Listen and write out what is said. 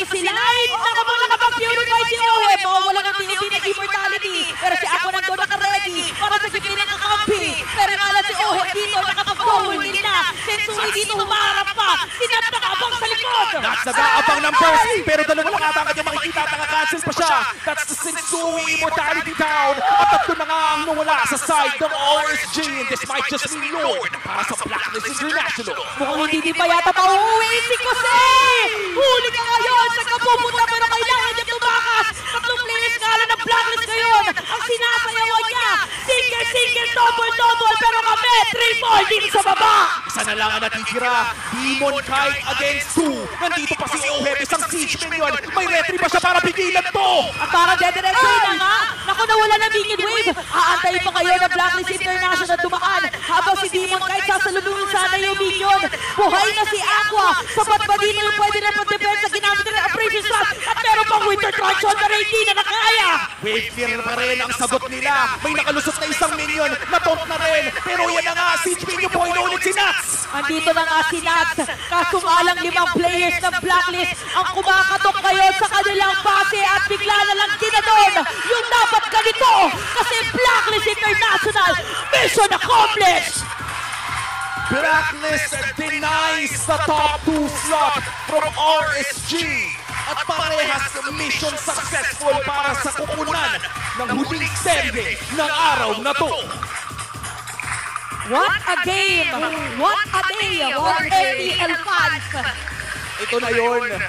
Slide! Nakapag-purify si Ohe! Mawawala ng tinitinag immortality. Pero si Aqua nandun naka-ready para sa sipirin ng kampi. Pero nala si Ohe dito, nakapag-forward din na. Sensui dito humarap pa. Sinat nakaabang sa likod. That's nag-aabang ng burst, pero dalawa lang ata kanyang makikita at naka-cancel pa siya. That's the Sensui immortality down. At tatlo na nga ang nawala sa side ng RSG. This might just mean Lord para sa Blacklist International. Mukhang hindi pa yata pauwi si Jose! Huli ka ngayon sa kapupunta pero kailangan niya tumakas! Tatlong players nga lang ng Blacklist ngayon! Ang sinasayawan niya! Single, double, pero kami! 3-4 dito sa baba! Isa na lang ang natitira. Demon Kite against 2. Nandito pa si Ohe, isang siege minion. May retry ba siya para pigilan to? At para dediretso na nga! Naku, nawala na minion wave! Aantayin pa kayo ng Blacklist International dumaan habang si Demon Kite sasalubungin sana yung minion! Buhay na si Aqua! Sapat ba din yung pwede na pag-defense sa ginamit ng Abrasion Shot at meron pang Winter Truncheon na rin hindi na nakaya! Wave clear pa rin ang sagot nila. May nakalusot na isang minion. Natont na rin. Pero yan na nga, siege minion point na ulit si Nats. Andito na nga si Nats. Kasumalang 5 players ng Blacklist ang kumakatok ngayon sa kanilang base at bigla na lang kinadon yung dapat ganito kasi Blacklist International mission accomplished! Blacklist denies the top 2 slot from RSG. At parehas mission successful para sa kukunan ng huling serye ng araw na to. What a game! What a day! What a ATL fans! Ito na yun.